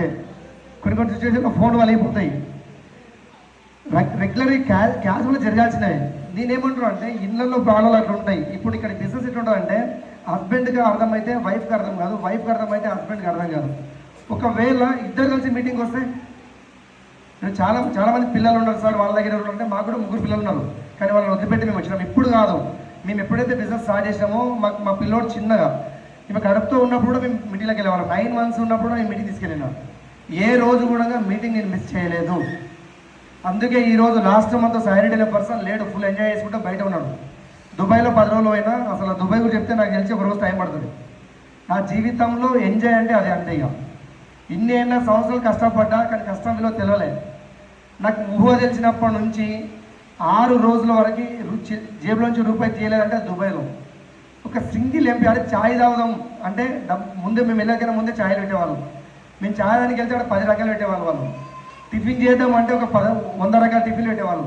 అంతే. కొన్ని సిచ్యువేషన్లో ఫోన్ వలిగిపోతాయి. రెగ్యులర్గా క్యాజువల్గా జరగాల్సినవి. నేనేమంటున్నా అంటే ఇళ్ళల్లో ప్రాణాలు అట్లా ఉంటాయి. ఇప్పుడు ఇక్కడ బిజినెస్ ఎట్లా ఉంటుందంటే హస్బెండ్కి అర్థమైతే వైఫ్కి అర్థం కాదు, వైఫ్కి అర్థమైతే హస్బెండ్కి అర్థం కాదు. ఒకవేళ ఇద్దరు కలిసి మీటింగ్కి వస్తే చాలా మంది పిల్లలు ఉన్నారు సార్, వాళ్ళ దగ్గర అంటే మాకు కూడా 3 పిల్లలు ఉన్నారు, కానీ వాళ్ళని వదిలిపెట్టి మేము వచ్చినాం. ఇప్పుడు కాదు, మేము ఎప్పుడైతే బిజినెస్ స్టార్ట్ చేసినామో మా పిల్లోడు చిన్నగా ఇప్పుడు గడుపుతూ ఉన్నప్పుడు కూడా మేము మీటింగ్లోకి వెళ్ళేవాళ్ళం. 9 months ఉన్నప్పుడు నేను మీటింగ్ తీసుకెళ్ళినాను. ఏ రోజు కూడా మీటింగ్ నేను మిస్ చేయలేదు. అందుకే ఈరోజు లాస్ట్ మంత్ సాటర్డే పర్సన్ లేడు, ఫుల్ ఎంజాయ్ చేసుకుంటూ బయట ఉన్నాడు. దుబాయ్లో 10 రోజులు అయినా అసలు దుబాయ్ కూడా చెప్తే నాకు తెలిసి ఒక రోజు టైం పడుతుంది. నా జీవితంలో ఎంజాయ్ అంటే అది అంతే. ఇక ఇన్ని ఎన్నో సంవత్సరాలు కష్టపడ్డా, కానీ కష్టం విలువ తెలియలే. నాకు ఊహ తెలిసినప్పటి నుంచి 6 రోజుల వరకు జేబులోంచి రూపాయి తీయలేదంటే దుబాయ్లో. ఒక సింగిల్ ఎంపీ అంటే ఛాయ్ తాగుదాం అంటే ముందే మేము వెళ్ళకైనా ముందే ఛాయలు పెట్టేవాళ్ళం. మేము ఛాయ్ దానికి వెళ్తే అక్కడ 10 రకాలు పెట్టేవాళ్ళు. వాళ్ళు టిఫిన్ చేద్దాం అంటే ఒక 100 రకాల టిఫిన్లు పెట్టేవాళ్ళు.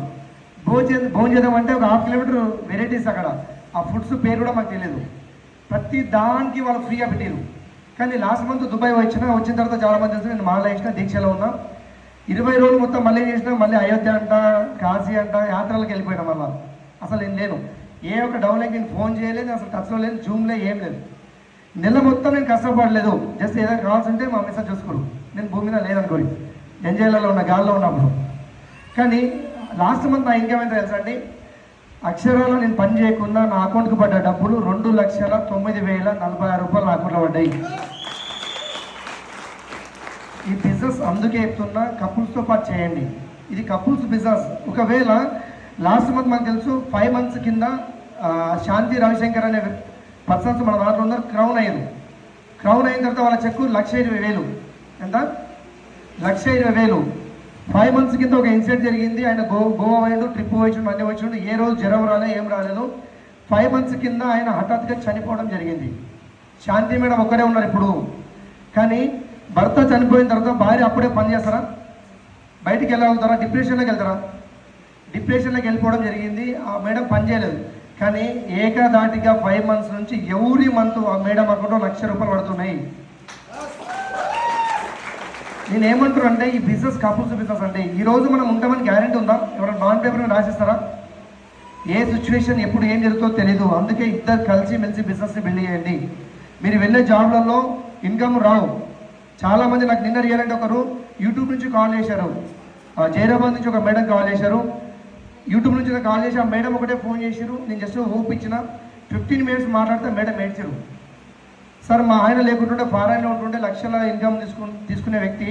భోజనం చేద్దాం అంటే ఒక 1/2 kilometer వెరైటీస్. అక్కడ ఆ ఫుడ్స్ పేరు కూడా మాకు తెలియదు. ప్రతి దానికి వాళ్ళు ఫ్రీగా పెట్టారు. కానీ లాస్ట్ మంత్ దుబాయ్ వచ్చిన తర్వాత చాలామంది తెలుసు, నేను మాల వేసిన దీక్షలో ఉన్నా. 20 రోజులు మొత్తం మళ్ళీ చేసినా, మళ్ళీ అయోధ్య అంట, కాశీ అంట, యాత్రలకు వెళ్ళిపోయినా. మళ్ళీ అసలు నేను లేను, ఏ ఒక్క డౌన్లైన్ నేను ఫోన్ చేయలేదు, అసలు టచ్లో లేదు, జూమ్లో ఏం లేదు. నెల మొత్తం నేను కష్టపడలేదు. జస్ట్ ఏదైనా కావాల్సి ఉంటే మా మెసేజ్ చూసుకోరు. నేను భూమి మీద లేదనుకోని ఎంజాయ్లలో ఉన్న గాల్లో ఉన్నప్పుడు. కానీ లాస్ట్ మంత్ నా ఇన్కమ్ ఎంత తెలుసా అండి? అక్షరాలు నేను పని చేయకుండా నా అకౌంట్కి పడ్డ డబ్బులు 2,09,046 రూపాయలు నా అకౌంట్లో పడ్డాయి. ఈ బిజినెస్ అందుకే చెప్తున్నా, కపుల్స్తో పాటు చేయండి. ఇది కపుల్స్ బిజినెస్. ఒకవేళ లాస్ట్ మంత్ మనకు తెలుసు 5 months కింద శాంతి రవిశంకర్ అనే పర్సన్స్ మన దాంట్లో ఉన్నారు, క్రౌన్ అయ్యారు. క్రౌన్ అయిన తర్వాత వాళ్ళ చెక్కు 1,20,000. ఎంత? 1,20,000. 5 months కింద ఒక ఇన్సిడెంట్ జరిగింది. ఆయన గోవా పోయిండు, ట్రిప్ పోయిండు, అన్నీ వచ్చిండు. ఏ రోజు జ్వరం రాలే, ఏం రాలేదు. 5 months కింద ఆయన హఠాత్తుగా చనిపోవడం జరిగింది. శాంతి మేడం ఒక్కడే ఉన్నారు ఇప్పుడు. కానీ భర్త చనిపోయిన తర్వాత భార్య అప్పుడే పని చేస్తారా? బయటికి వెళ్ళగలుగుతారా? డిప్రెషన్లోకి వెళ్తారా? డిప్రెషన్లోకి వెళ్ళిపోవడం జరిగింది. ఆ మేడం పని చేయలేదు. కానీ ఏకదాటిగా 5 months నుంచి ఎవ్రీ మంత్ ఆ మేడం అకౌంట్లో 1,00,000 రూపాయలు పడుతున్నాయి. నేను ఏమంటారు అంటే ఈ బిజినెస్ కపుల్స్ బిజినెస్ అంటే ఈరోజు మనం ఉంటామని గ్యారెంటీ ఉందా? ఎవరైనా బాండ్ పేపర్ రాసిస్తారా? ఏ సిచ్యువేషన్ ఎప్పుడు ఏం జరుగుతుందో తెలియదు. అందుకే ఇద్దరు కలిసి మెలిసి బిజినెస్ని బిల్డ్ చేయండి. మీరు వెళ్ళే జాబ్లలో ఇన్కమ్ రావు. చాలామంది నాకు నిన్న రియాలంటే ఒకరు యూట్యూబ్ నుంచి కాల్ చేశారు, జైరాబాద్ నుంచి ఒక మేడం కాల్ చేశారు. యూట్యూబ్ నుంచి కాల్ చేసి ఆ మేడం ఒకటే ఫోన్ చేశారు. నేను జస్ట్ హోప్ ఇచ్చిన 15 minutes మాట్లాడితే మేడం ఏడ్చారు. సార్ మా ఆయన లేకుంటుంటే ఫారెన్లో ఉంటుంటే లక్షల ఇన్కమ్ తీసుకునే వ్యక్తి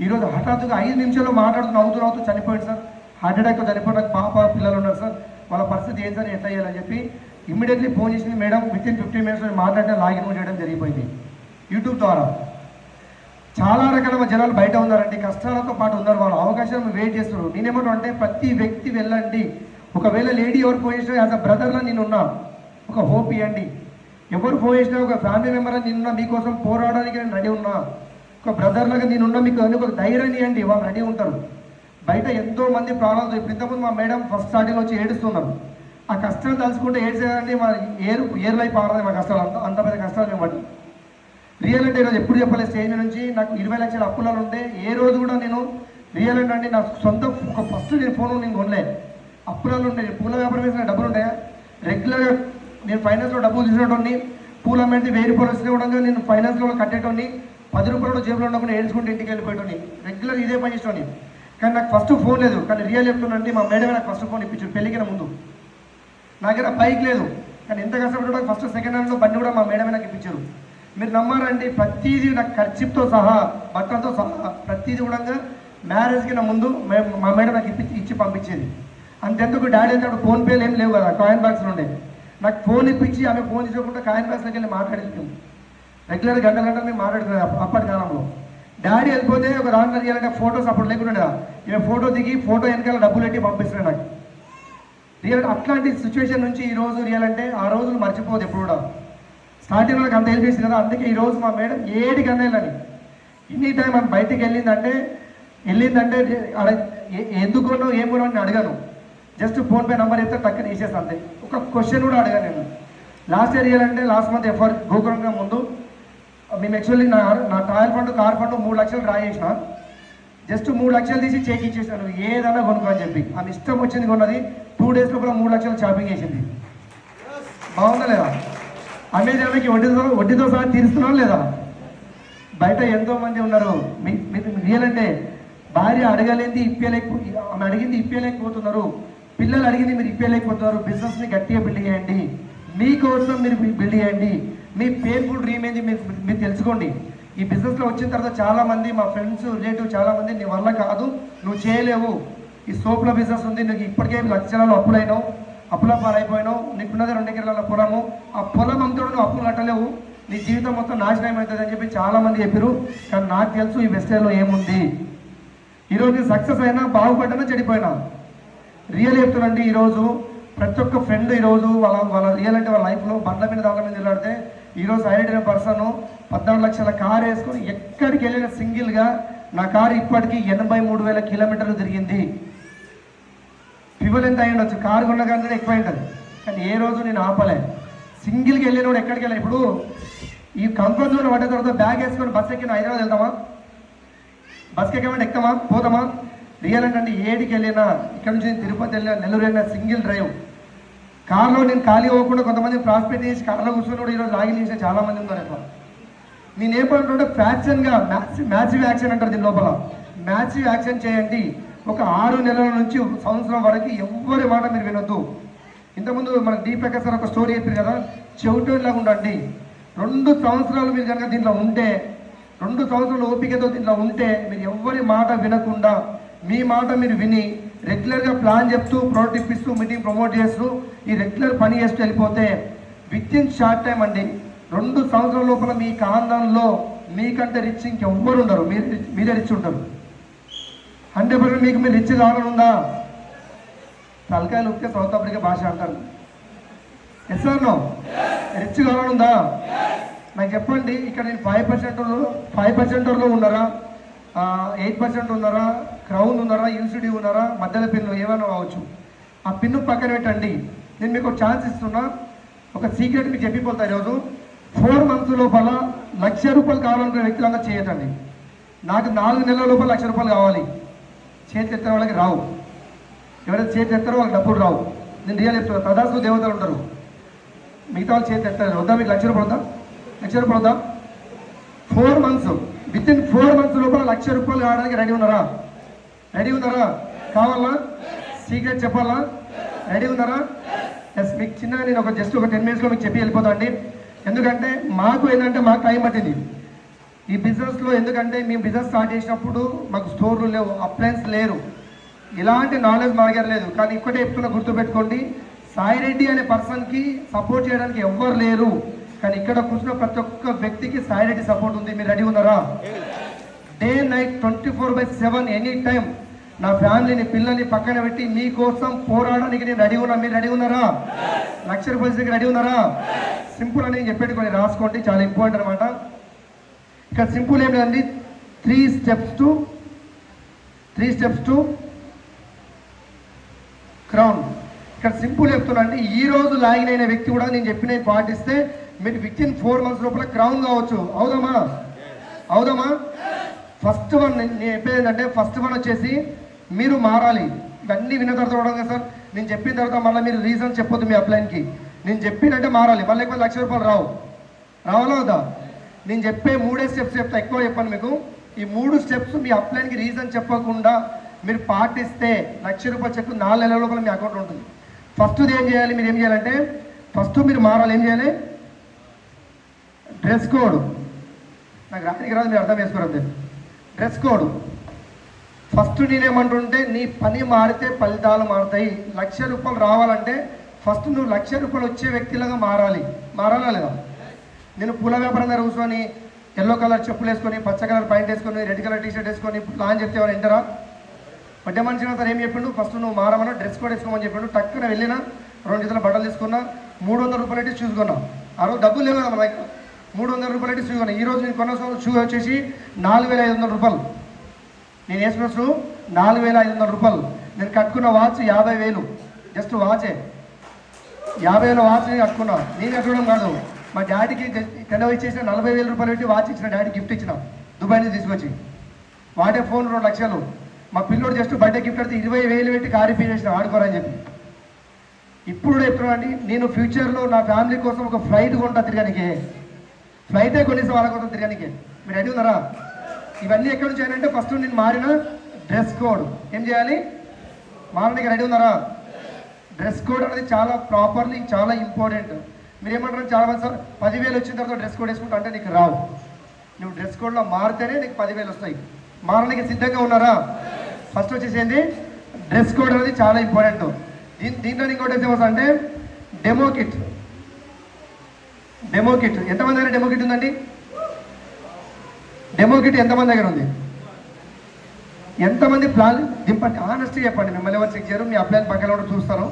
ఈరోజు హఠాత్తుగా 5 నిమిషాల్లో మాట్లాడుతూ నవ్వుతూ చనిపోయాడు సార్. హార్ట్ అటాక్తో చనిపోయిన పాప పిల్లలు ఉన్నారు సార్, వాళ్ళ పరిస్థితి ఏం సార్, ఎట్లా చేయాలని చెప్పి ఇమ్మీడియట్లీ ఫోన్ చేసింది మేడం. వితిన్ 15 minutes మాట్లాడితే లాగిన్ చేయడం జరిగిపోయింది యూట్యూబ్ ద్వారా. చాలా రకాల జనాలు బయట ఉన్నారండి, కష్టాలతో పాటు ఉన్నారు. వాళ్ళు అవకాశం వెయిట్ చేస్తున్నారు. నేనేమంటా అంటే ప్రతి వ్యక్తి వెళ్ళండి. ఒకవేళ లేడీ ఎవరు ఫోన్ చేసినా యాజ్ అ బ్రదర్లో నేనున్నా, ఒక హోప్ ఇవ్వండి. ఎవరు ఫోన్ చేసినా ఒక ఫ్యామిలీ మెంబర్గా నేనున్నా, మీకోసం పోరాడడానికి నేను రెడీ ఉన్నా. ఒక బ్రదర్లాగా నేనున్నా, మీకు ఒక ధైర్యాన్ని ఇవ్వండి, వాళ్ళు రెడీ ఉంటారు. బయట ఎంతో మంది ప్రాణాలతో, ఇప్పుడు ఇంతకుముందు మా మేడం ఫస్ట్ స్టార్టింగ్ వచ్చి ఏడుస్తున్నారు. ఆ కష్టాలు తలుచుకుంటే ఏడ్చేయాలంటే మా ఏర్ లైఫ్ ఆడదు. మా కష్టాలు అంత పెద్ద కష్టాలు మేము పట్టి రియల్ అంటే ఈరోజు ఎప్పుడు చెప్పలేదు స్టేజ్ నుంచి నాకు 20 లక్షల అప్పులలో ఉంటే ఏ రోజు కూడా నేను రియల్ అంటే నా సొంత ఫస్ట్ నేను ఫోన్ నేను కొనలే. అప్పులలో ఉండే పూల వ్యాపారం వేసిన డబ్బులు ఉంటాయా? రెగ్యులర్గా నేను ఫైనాన్స్లో డబ్బులు తీసుకునేటోని, పూల అమ్మేది 1000 రూపాయలు వస్తే కూడా నేను ఫైనాన్స్లో కట్టేటోని, 10 రూపాయలు జేబులో ఉండకుండా ఏడ్చుకుంటే ఇంటికి వెళ్ళిపోయేటోని. రెగ్యులర్ ఇదే పని చేసేటోని. కానీ నాకు ఫస్ట్ ఫోన్ లేదు. కానీ రియల్ చెప్తున్నా, మా మేడమే నాకు ఫస్ట్ ఫోన్ ఇప్పించారు పెళ్ళికిన ముందు. నాకైనా బైక్ లేదు, కానీ ఎంత కష్టపడ్డా ఫస్ట్ సెకండ్ హ్యాండ్లో బండి కూడా మా మేడమే నాకు ఇప్పించారు. మీరు నమ్మారండి, ప్రతిదీ నాకు ఖర్చుతో సహా, బట్టలతో సహా ప్రతిదీ కూడా మ్యారేజ్కి నా ముందు మా మేడం నాకు ఇచ్చి పంపించేది. అంతెందుకు డాడీ అయితే అక్కడ ఫోన్పేలు ఏం లేవు కదా, కాయిన్ బాక్స్లు ఉండే. నాకు ఫోన్ ఇప్పించి ఆమె ఫోన్ తీసుకోకుండా కాయిన్ బాక్స్లోకి వెళ్ళి మాట్లాడుతున్నాం. రెగ్యులర్ గంటలు మేము మాట్లాడుతున్నాం అప్పటి కాలంలో. డాడీ వెళ్ళిపోతే ఒక రాంగ్ చేయాలంటే ఫొటోస్ అప్పుడు లేకుండా ఇక ఫోటో దిగి ఫోటో వెనకాల డబ్బులు పెట్టి పంపిస్తున్నాయి నాకు. రియల్ అట్లాంటి సిచ్యువేషన్ నుంచి ఈరోజు రియల్ అంటే ఆ రోజులు మర్చిపోదు ఎప్పుడు కూడా. స్టార్టింగ్లో నాకు అంత హెల్ప్ చేసింది కదా, అందుకే ఈరోజు మా మేడం ఏడికన్నా వెళ్ళని ఎనీ టైం మనం బయటికి వెళ్ళిందంటే ఎందుకున్నావు ఏం కొన్నావు అని అడగాను. జస్ట్ ఫోన్పే నెంబర్ ఇస్తే టక్కన వేసేస్తాను అంతే. ఒక క్వశ్చన్ కూడా అడగాను నేను. లాస్ట్ ఇయర్ ఇయ్యాలంటే లాస్ట్ మంత్ గోకులంగా ముందు మేము యాక్చువల్లీ నా ట్రయల్ ఫండ్ కార్ ఫండ్ 3 లక్షలు డ్రా చేసిన. జస్ట్ 3 లక్షలు తీసి చెక్ ఇచ్చేసాను, ఏదైనా కొనుక్కో అని చెప్పి. ఆమె ఇష్టం వచ్చింది కొన్నది. 2 డేస్ లోపల 3 లక్షలు షాపింగ్ చేసింది. బాగుందా లేదా? అమెజాన్కి వడ్డీతో సహా తీరుస్తున్నాను లేదా? బయట ఎంతో మంది ఉన్నారు. మీకు రియల్ అంటే భార్య అడగలేంది ఆమె అడిగింది ఇప్పలేకపోతున్నారు, పిల్లలు అడిగింది మీరు ఇప్పలేకపోతున్నారు. బిజినెస్ని గట్టిగా బిల్డ్ చేయండి, మీకోసం మీరు బిల్డ్ చేయండి. మీ పెయిన్ఫుల్ డ్రీమ్ ఏంది మీరు తెలుసుకోండి. ఈ బిజినెస్లో వచ్చిన తర్వాత చాలామంది మా ఫ్రెండ్స్ రిలేటివ్ చాలామంది నీ వల్ల కాదు, నువ్వు చేయలేవు, ఈ సోప్ల బిజినెస్ ఉంది, నీకు ఇప్పటికే లక్షలలో అప్పులైనావు, అప్పుల పాలైపోయినావు, నీకున్నది 2 ఎకరాల పొలము, ఆ పొలం అంతా నువ్వు అప్పులు కట్టలేవు, నీ జీవితం మొత్తం నాశనం అవుతుంది అని చెప్పి చాలామంది చెప్పారు. కానీ నాకు తెలుసు ఈ వెస్టైల్లో ఏముంది. ఈరోజు సక్సెస్ అయినా, బాగుపడ్డా, చెడిపోయినా రియల్ చెప్తానండి. ఈరోజు ప్రతి ఒక్క ఫ్రెండ్ ఈరోజు వాళ్ళ రియల్ అంటే వాళ్ళ లైఫ్లో బండ్ల మీద దాని మీద నిలబడితే ఈరోజు హైలైట్ అయిన పర్సన్ 14 లక్షల కారు వేసుకొని ఎక్కడికి వెళ్ళిన సింగిల్గా నా కారు ఇప్పటికీ 83,000 కిలోమీటర్లు తిరిగింది. ఫ్యూయల్ ఎంత అయ్యి ఉండొచ్చు, కారు కొన్న కానీ ఎక్కువ ఉంటుంది, కానీ ఏ రోజు నేను ఆపలే. సింగిల్కి వెళ్ళినోడు ఎక్కడికి వెళ్ళా. ఇప్పుడు ఈ కంఫర్ట్ జోన్ పడ్డ తర్వాత బ్యాగ్ వేసుకొని బస్ ఎక్కిన హైదరాబాద్ వెళ్తామా? బస్కి ఎక్కమంటే ఎక్కుతామా, పోతామా? రియల్ అంటే ఏడికి వెళ్ళినా, ఇక్కడ నుంచి తిరుపతి వెళ్ళినా, నెల్లూరు వెళ్ళినా సింగిల్ డ్రైవ్. కార్లో నేను ఖాళీ అవ్వకుండా కొంతమంది ప్రాస్పెక్ట్ చేసి కార్లో కూర్చొని కూడా ఈరోజు లాగిన్ చేసిన చాలామంది ఉన్నారు. ఎట్లా నేను ఏమంటుంటే ఫ్యాక్షన్గా మ్యాసివ్ యాక్షన్ అంటారు దీని లోపల. మ్యాసివ్ యాక్షన్ చేయండి. ఒక 6 నెలల నుంచి సంవత్సరం వరకు ఎవరి మాట మీరు వినొద్దు. ఇంతకుముందు మనకు డీ ప్రకాష్ సార్ ఒక స్టోరీ చెప్పారు కదా, చెవిటోలాగా ఉండండి. 2 సంవత్సరాలు మీరు కనుక దీంట్లో ఉంటే, 2 సంవత్సరాలు ఓపికతో దీంట్లో ఉంటే, మీరు ఎవరి మాట వినకుండా మీ మాట మీరు విని రెగ్యులర్గా ప్లాన్ చెప్తూ, ప్రోడక్ట్ ఇప్పిస్తూ, మీటింగ్ ప్రమోట్ చేస్తూ, ఈ రెగ్యులర్ పని చేస్తూ వెళ్ళిపోతే విత్ ఇన్ షార్ట్ టైం అండి 2 సంవత్సరాల లోపల మీ కాందంలో మీకంటే రిచ్ ఇంకెవ్వరు ఉండరు, మీరే రిచ్ ఉంటారు. 100% మీకు మీరు రిచ్ కావాలని ఉందా? తలకాయలు ఉప్పితే సౌత్ ఆఫ్రికా భాష అంటారు. Yes sir no? రిచ్ కావాలని ఉందా? నాకు చెప్పండి. ఇక్కడ నేను 5% ఉన్నారా, 8% ఉన్నారా, క్రౌన్ ఉన్నారా, యూసిడి ఉన్నారా, మధ్యలో పిన్ను ఏమైనా కావచ్చు. ఆ పిన్ను పక్కన పెట్టండి. నేను మీకు ఒక ఛాన్స్ ఇస్తున్నా, ఒక సీక్రెట్ మీకు చెప్పిపోతా. ఈరోజు 4 మంత్స్ లోపల ₹1,00,000 కావాలనుకునే వ్యక్తులంగా చేయటండి. నాకు 4 నెలల లోపల ₹1,00,000 కావాలి. చేతి ఎత్తిన వాళ్ళకి రావు. ఎవరైతే చేతి ఎత్తారో వాళ్ళకి డబ్బులు రావు. నేను రియల్ చెప్తున్నా. తదాసు దేవతలు ఉంటారు, మిగతా వాళ్ళు చేతి ఎత్తారు. వద్దా మీకు ₹1,00,000 వద్దా? ₹1,00,000 వద్దా? 4 మంత్స్, విత్ ఇన్ 4 మంత్స్ లోపల ₹1,00,000 కావడానికి రెడీ ఉన్నారా? రెడీ ఉన్నారా? కావాలా? సీక్రెట్ చెప్పాలా? రెడీ ఉన్నారా? ఎస్. మీకు చిన్నగా నేను ఒక 10 మినిట్స్లో మీకు చెప్పి వెళ్ళిపోతా అండి. ఎందుకంటే మాకు ఏంటంటే మాకు టైం పట్టింది ఈ బిజినెస్లో. ఎందుకంటే మేము బిజినెస్ స్టార్ట్ చేసినప్పుడు మాకు స్టోర్లు లేవు, అప్లయన్స్ లేరు, ఇలాంటి నాలెడ్జ్ మా దగ్గర లేదు. కానీ ఇక్కడే చెప్తున్నా, గుర్తుపెట్టుకోండి, సాయి రెడ్డి అనే పర్సన్కి సపోర్ట్ చేయడానికి ఎవ్వరు లేరు. కానీ ఇక్కడ కూర్చున్న ప్రతి ఒక్క వ్యక్తికి సాయి రెడ్డి సపోర్ట్ ఉంది. మీరు రెడీ ఉన్నారా? డే నైట్ 24/7 ఎనీ టైం నా ఫ్యామిలీని, పిల్లల్ని పక్కన పెట్టి మీకోసం పోరాడడానికి నేను రెడీ ఉన్నా. మీరు రెడీ ఉన్నారా? ₹1,00,000 రెడీ ఉన్నారా? సింపుల్ అని చెప్పేట్టుకొని రాసుకోండి, చాలా ఇంపార్టెంట్ అనమాట. ఇక్కడ సింపుల్ ఏం లేదండి. 3 స్టెప్స్ టు క్రౌన్. ఇక్కడ సింపుల్ చెప్తున్నా అండి. ఈ రోజు లాగిన్ అయిన వ్యక్తి కూడా నేను చెప్పినవి పాటిస్తే మీరు విత్ ఇన్ 4 మంత్స్ లోపల క్రౌన్ కావచ్చు. అవుదామా? ఫస్ట్ వన్ నేను చెప్పేది ఏంటంటే, ఫస్ట్ వన్ వచ్చేసి మీరు మారాలి. ఇవన్నీ విన్న తర్వాత కూడా కదా సార్, నేను చెప్పిన తర్వాత మళ్ళీ మీరు రీజన్ చెప్పొద్దు మీ అప్లైన్కి. నేను చెప్పినంటే మారాలి, మళ్ళీ ఎక్కువ ₹1,00,000 రావాలా వద్దా? నేను చెప్పే 3 స్టెప్స్ చెప్తా, ఎక్కువ చెప్పాను మీకు. ఈ 3 స్టెప్స్ మీ అప్లైన్కి రీజన్ చెప్పకుండా మీరు పాటిస్తే ₹1,00,000 చెక్ 4 నెలల లోపల మీ అకౌంట్లో ఉంటుంది. ఫస్ట్ ఏం చేయాలి? మీరు ఏం చేయాలంటే, ఫస్ట్ మీరు మారాలి. ఏం చేయాలి? Dress code. నాకు రాత్రికి రాదు, మీరు అర్థం చేసుకోరండి. Dress code. ఫస్ట్ నేనేమంటుంటే, నీ పని మారితే ఫలితాలు మారుతాయి. ₹1,00,000 రావాలంటే ఫస్ట్ నువ్వు ₹1,00,000 వచ్చే వ్యక్తిలాగా మారాలా లేదా? నేను పూల వ్యాపారం దగ్గర కూర్చొని ఎల్లో కలర్ చెప్పులు వేసుకొని, పచ్చ కలర్ ప్యాంట్ వేసుకొని, రెడ్ కలర్ టీషర్ట్ వేసుకొని ప్లాన్ చెప్తే ఎవరు వింటారా? వడ్డే మనిషి సార్ ఏం చెప్పిండు? ఫస్ట్ నువ్వు మారమన్నా డ్రెస్ కోడ్ వేసుకోమని చెప్పిండు. టక్కున వెళ్ళినా 2 జతల బట్టలు తీసుకున్నా, ₹300 అయితే చూసుకున్నా. ఆ రోజు డబ్బులు లేవు కదా మన దగ్గర. ₹300 అయితే చూసుకున్నా. ఈరోజు నేను కొన్న షూ వచ్చేసి ₹4,500. నేను వేసుకున్న షూ ₹4,500. నేను కట్టుకున్న వాచ్ 50,000. జస్ట్ వాచే 50,000 వాచ్ నేను కట్టుకున్నా. నేను కట్టడం కాదు, మా డాడీకి తెల్ల ఇచ్చేసిన 40,000 రూపాయలు పెట్టి వాచ్ ఇచ్చిన, డాడీ గిఫ్ట్ ఇచ్చిన దుబాయ్ నుంచి తీసుకొచ్చి. వాడే ఫోన్ 2 లక్షలు. మా పిల్లోడు జస్ట్ బర్త్డే గిఫ్ట్ అయితే 20,000 పెట్టి కారు రిపేర్ చేసిన ఆడుకోరని చెప్పి. ఇప్పుడు చెప్తున్నానండి, నేను ఫ్యూచర్లో నా ఫ్యామిలీ కోసం ఒక ఫ్లైట్ కొంటా తిరగడానికి. ఫ్లైటే కొనేసి వాళ్ళ కోసం తిరగడానికి. మీరు రెడీ ఉన్నారా? ఇవన్నీ ఎక్కడి నుంచి అంటే ఫస్ట్ నేను మారిన డ్రెస్ కోడ్. ఏం చేయాలి? మారడానికి రెడీ ఉన్నారా? డ్రెస్ కోడ్ అనేది చాలా ప్రాపర్లీ చాలా ఇంపార్టెంట్. మీరు ఏమంటారు చాలా మంది, సార్ 10,000 వచ్చిన తర్వాత డ్రెస్ కోడ్ వేసుకుంటా అంటే నీకు రావు. నువ్వు డ్రెస్ కోడ్లో మారితేనే నీకు 10,000 వస్తాయి. మారడానికి సిద్ధంగా ఉన్నారా? ఫస్ట్ వచ్చేసింది డ్రెస్ కోడ్ అనేది చాలా ఇంపార్టెంట్. దీంట్లో ఇంకోటి ఫేమస్ అంటే డెమో కిట్. డెమో కిట్ ఎంతమంది దగ్గర డెమో కిట్ ఉందండి? డెమో కిట్ ఎంతమంది దగ్గర ఉంది? ఎంతమంది ప్లాన్ దింపండి, ఆనెస్ట్గా చెప్పండి. మిమ్మల్ని ఎవరు చెక్ చేయరు, మీ అప్లైన్ పక్కన కూడా చూస్తారు.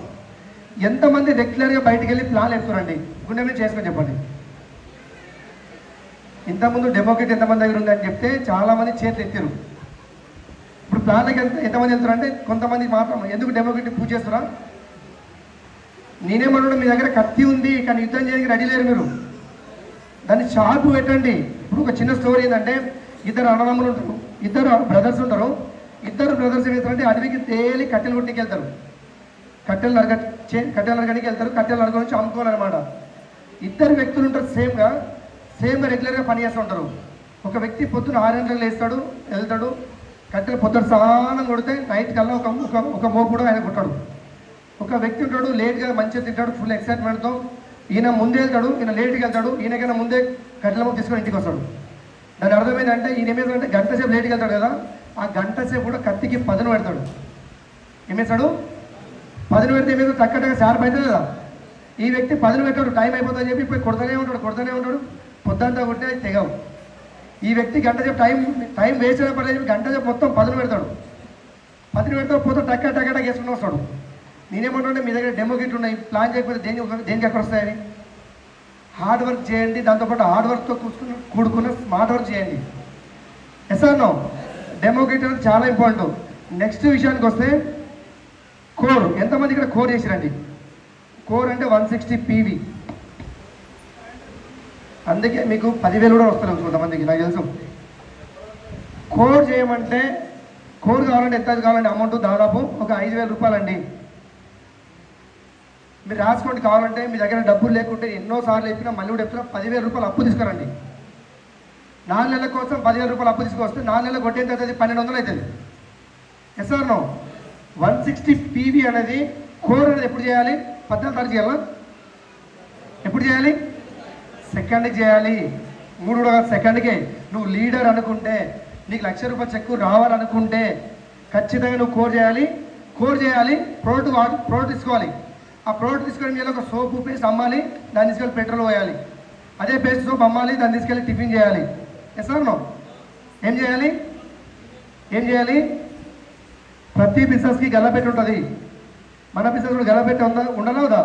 ఎంతమంది రెగ్యులర్గా బయటికి వెళ్ళి ప్లాన్ ఎత్తురండి? గుండె మీద చేసుకొని చెప్పండి. ఇంతకుముందు డెమో కిట్ ఎంతమంది దగ్గర ఉందని చెప్తే చాలామంది చేతులు ఎత్తారు. ఇప్పుడు ప్లాన్లకి ఎంతమంది వెళ్తారంటే కొంతమంది మాత్రం. ఎందుకు డెమో కిట్ పూజ చేస్తారా? నేనేమన్నా మీ దగ్గర కత్తి ఉంది కానీ యుద్ధం చేయడానికి రెడీ లేరు మీరు, దాన్ని షార్ప్ పెట్టండి. ఇప్పుడు ఒక చిన్న స్టోరీ ఏంటంటే, ఇద్దరు అన్నదమ్ములు ఉంటారు, ఇద్దరు బ్రదర్స్ ఉంటారు. ఇద్దరు బ్రదర్స్ ఏం చేస్తారంటే అడవికి తేలి కట్టెలు కొట్టుకు వెళ్తారు. కట్టెలు నరగడానికి వెళ్తారు. కట్టెలు నరగ నుంచి అమ్ముకోవాలన్నమాట. ఇద్దరు వ్యక్తులు ఉంటారు సేమ్గా రెగ్యులర్గా పని చేస్తూ ఉంటారు. ఒక వ్యక్తి పొద్దున 6 గంటలకు లేస్తాడు, వెళ్తాడు, కట్టెలు పొద్దున స్నానం కొడితే నైట్ కల్లా ఒక మోపు కూడా ఆయన కొట్టాడు. ఒక వ్యక్తి ఉంటాడు లేట్గా మంచిగా తింటాడు, ఫుల్ ఎక్సైట్మెంట్తో. ఈయన ముందే వెళ్తాడు, ఈయన లేట్గా వెళ్తాడు. ఈయనకైనా ముందే కట్టెల మోపు తీసుకొని ఇంటికి వస్తాడు. దాని అర్థమైందంటే ఈయన ఏమేంటంటే గంట సేపు లేట్గా వెళ్తాడు కదా, ఆ గంట సేపు కూడా కత్తికి పదును పెడతాడు. ఏమేస్తాడు? పదును పెడితే ఏమేదో టక్కటగా షార్ప్ అవుతుంది కదా. ఈ వ్యక్తి పదును పెట్టాడు, టైం అయిపోతుందని చెప్పి పోయి కొడతానే ఉంటాడు. పొద్దంతా కొట్టే తెగవు. ఈ వ్యక్తి గంట సేపు టైం వేస్ట్ అయిన పర్లేదు, గంట సేపు మొత్తం పదును పెడతాడు. పోతే టక్క వేసుకుని వస్తాడు. నేనేమంటుంటే మీ దగ్గర డెమో కిట్ ఉన్నాయి, ప్లాన్ చేయకపోతే దేనికి ఎక్కడ వస్తాయని. హార్డ్ వర్క్ చేయండి, దాంతోపాటు హార్డ్ వర్క్తో కూడుకున్న స్మార్ట్ వర్క్ చేయండి. Yes or no? Demo kit అనేది చాలా ఇంపార్టెంట్. నెక్స్ట్ విషయానికి వస్తే కోర్. ఎంతమంది ఇక్కడ కోర్ చేసిరండి? కోర్ అంటే 160 PV. అందుకే మీకు 10,000 కూడా వస్తారు కొంతమందికి, నాకు తెలుసు. కోర్ చేయమంటే, కోర్ కావాలంటే ఎంత కావాలంటే అమౌంట్ దాదాపు ఒక 5,000 రూపాయలు అండి. మీరు రాసుకోండి. కావాలంటే మీ దగ్గర డబ్బులు లేకుంటే ఎన్నోసార్లు చెప్పినా మళ్ళీ కూడా చెప్తున్నా, 10,000 రూపాయలు అప్పు తీసుకురండి. 4 నెలల కోసం 10,000 రూపాయలు అప్పు తీసుకొస్తే 4 నెలలు కొట్టేంత అవుతుంది, 1,200 అవుతుంది. Yes or no? 160 PV అనేది కోర్ అనేది ఎప్పుడు చేయాలి? 14 తారీఖు చేయాలా? ఎప్పుడు చేయాలి? సెకండ్కి చేయాలి. 3 కూడా సెకండ్కే. నువ్వు లీడర్ అనుకుంటే, నీకు 1,00,000 రూపాయలు చెక్కు రావాలనుకుంటే ఖచ్చితంగా నువ్వు కోర్ చేయాలి. ప్రోడక్ట్ తీసుకోవాలి. ఆ ప్రోడక్ట్ తీసుకొని మీరు ఒక సోపు పేస్ట్ అమ్మాలి, దాన్ని తీసుకెళ్ళి పెట్రోల్ పోయాలి. అదే పేస్ట్ సోప్ అమ్మాలి, దాన్ని తీసుకెళ్ళి టిఫిన్ చేయాలి. Yes or no? ఏం చేయాలి? ప్రతి బిజినెస్కి గల్లపెట్టి ఉంటుంది. మన బిజినెస్ కూడా గల్లపెట్టి ఉండాలా కదా?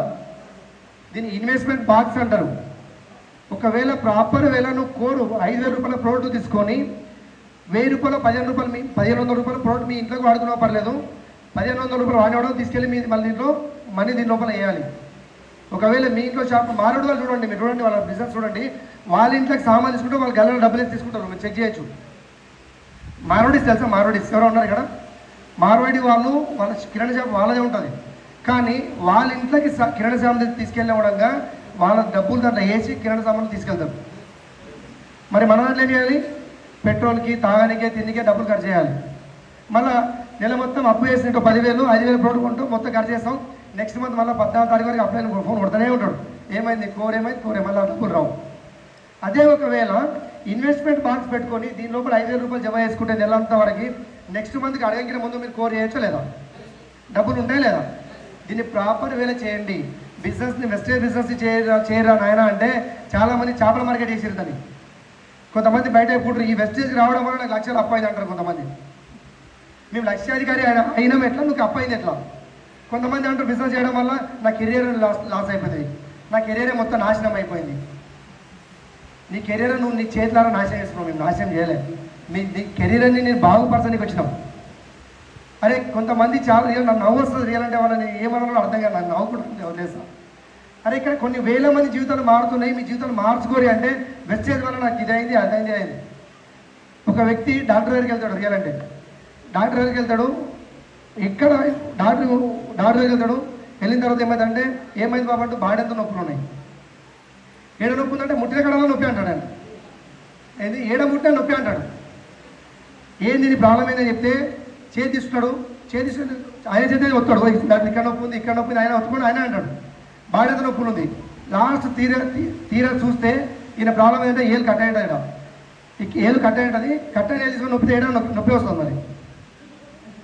దీన్ని ఇన్వెస్ట్మెంట్ బాక్స్ అంటారు. ఒకవేళ ప్రాపర్ వేళ నువ్వు కోరు 5,000 రూపాయల ప్రోడక్ట్ తీసుకొని 1,000 రూపాయలు 1,500 రూపాయల ప్రోడక్ట్ మీ ఇంట్లోకి వాడుకున్నా పర్లేదు, 1,500 రూపాయలు వాడేవాడు తీసుకెళ్ళి మీ మళ్ళీ దీంట్లో మనీ దీని లోపల వేయాలి. ఒకవేళ మీ ఇంట్లో షాప్ మారోడు వాళ్ళు చూడండి, మీరు చూడండి వాళ్ళ బిజినెస్ చూడండి, వాళ్ళ ఇంట్లోకి సామాన్ తీసుకుంటే వాళ్ళు గల్లలో డబ్బులు తీసుకుంటారు. మీరు చెక్ చేయొచ్చు. మారోడీస్ తెలుసా? మారోడీస్ ఎవరో ఉన్నారు ఇక్కడ? మార్వాడి వాళ్ళు, వాళ్ళ కిరాణా షాప్ వాళ్ళదే ఉంటుంది. కానీ వాళ్ళ ఇంట్లోకి కిరాణా సామాన్ తీసుకెళ్ళవడంగా వాళ్ళ డబ్బులు దాంట్లో వేసి కిరాణా సామాన్లు తీసుకెళ్తారు. మరి మన దాంట్లో ఏం చేయాలి? పెట్రోల్కి, తాగానికే, తిండికే డబ్బులు ఖర్చు చేయాలి. మళ్ళీ నెల మొత్తం అప్పు చేసినట్టు 10,000 5,000 ప్రోడక్ట్ కొంటూ మొత్తం ఖర్చు చేస్తాం. నెక్స్ట్ మంత్ మళ్ళీ 14 తారీఖు వరకు అప్లై ఫోన్ కొడుతూనే ఉంటాడు. ఏమైంది? కోరే మళ్ళీ డబ్బులు రావు. అదే ఒకవేళ ఇన్వెస్ట్మెంట్ బాక్స్ పెట్టుకొని దీని లోపల 5,000 రూపాయలు జమ చేసుకుంటే నెలంతా వరకు నెక్స్ట్ మంత్కి అడగంగిన ముందు మీరు కోర్ చేయొచ్చా లేదా? డబ్బులు ఉంటాయి లేదా? దీన్ని ప్రాపర్ వేళ చేయండి. బిజినెస్ని వెస్టేజ్ బిజినెస్ని చేయరా నాయన అంటే చాలామంది చేపల మార్కెట్ చేసిరుదని. కొంతమంది బయట ఎప్పుడు ఈ వెస్టేజ్ రావడం వల్ల నాకు 1,00,000 అప్పు అయింది అంటారు కొంతమంది. మేము లక్షాధికారి అయినాం ఎట్లా, నువ్వు అప్పు అయింది ఎట్లా? కొంతమంది అంటారు బిజినెస్ చేయడం వల్ల నా కెరీర్ లాస్ అయిపోయింది, నా కెరీరే మొత్తం నాశనం అయిపోయింది. నీ కెరీర్ నువ్వు నీ చేతులారా నాశనం చేసుకున్నావు. మేము నాశనం చేయలేదు. నీ కెరీర్ అని నేను బాగుపరచడానికి వచ్చినాం. అరే కొంతమంది చాలా నన్ను నవ్వు వస్తుంది రియల్ అంటే వాళ్ళని ఏమన్నా అర్థం కాదు. నాకు నవ్వుకుంటుంది వదిలేసా. అరే ఇక్కడ కొన్ని వేల మంది జీవితాలు మారుతున్నాయి, మీ జీవితాలు మార్చుకోరి అంటే వెస్టేజ్ వల్ల నాకు ఇది అయింది అదైంది అయింది. ఒక వ్యక్తి డాక్టర్ దగ్గరికి వెళ్తాడు, రియల్ అంటే డాక్టర్ దగ్గరికి వెళ్తాడు, ఇక్కడ డాక్టర్ దగ్గరికి వెళ్తాడు. వెళ్ళిన తర్వాత ఏమైందంటే ఏమైంది బాబు అంటే బాడెంత నొప్పులు ఉన్నాయి. ఏడ నొప్పి ఉందంటే ముట్టిన కడలో నొప్పి అంటాడు ఆయన. ఏంది ఏడ ముట్టిన నొప్పి అంటాడు. ఏంది నీ ప్రాబ్లం ఏందని చెప్తే చేతి తీసుకున్నాడు, ఆయన చేతి వస్తాడు, ఇక్కడ నొప్పి ఉంది ఇక్కడ నొప్పి ఉంది, ఆయన వస్తున్నాడు, ఆయన అంటాడు బాడెంత నొప్పులు ఉంది. లాస్ట్ తీరా చూస్తే ఈయన ప్రాబ్లం ఏంటంటే ఏళ్ళు కట్ అయ్యేట, ఏళ్ళు కట్ అయ్యేటది, కట్ అయ్యి తీసుకొని నొప్పి చేయడం నొప్పి వస్తుంది. మరి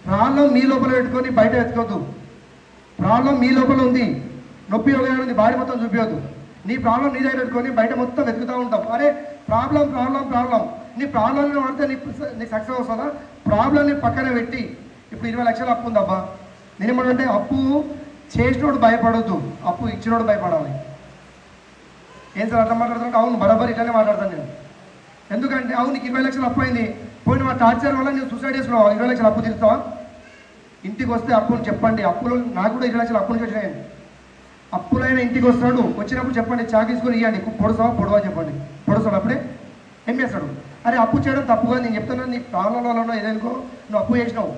ప్రాబ్లం మీ లోపల పెట్టుకొని బయట వెతుకోవద్దు. ప్రాబ్లం మీ లోపల ఉంది, నొప్పి ఉంది, బాడీ మొత్తం చూపించవద్దు. నీ ప్రాబ్లం నీ దగ్గర పెట్టుకొని బయట మొత్తం వెతుకుతూ ఉంటాం. అరే ప్రాబ్లం ప్రాబ్లం ప్రాబ్లం, నీ ప్రాబ్లంని వాడితే నీకు సక్సెస్ వస్తుందా? ప్రాబ్లంని పక్కన పెట్టి ఇప్పుడు 20 లక్షలు అప్పు ఉంది అబ్బా, నేనేమంటే అప్పు చేసినోడు భయపడొద్దు, అప్పు ఇచ్చినోడు భయపడాలి. ఏం సార్ అట్లా మాట్లాడుతుంటే అవును బరాబర్ ఇట్లానే మాట్లాడతాను నేను. ఎందుకంటే అవును నీకు 20 లక్షలు అప్పు అయింది, పోయిన మా టార్చర్ వల్ల నేను సూసైడ్ చేసుకున్నావు, 20 లక్షలు అప్పు తీరుతావా? ఇంటికి వస్తే అప్పులు చెప్పండి, అప్పులు నాకు కూడా 20 లక్షలు అప్పు నుంచి వచ్చినాయండి. అప్పులైనా ఇంటికి వస్తాడు, వచ్చినప్పుడు చెప్పండి చాకు తీసుకొని ఇవ్వండి, పొడవా చెప్పండి, పొడుస్తాడు. అప్పుడే ఏం చేస్తాడు? అరే అప్పు చేయడం తప్పుగా నేను చెప్తున్నాను, నీ ప్రాబ్లంలో ఏదనుకో నువ్వు అప్పు చేసినావు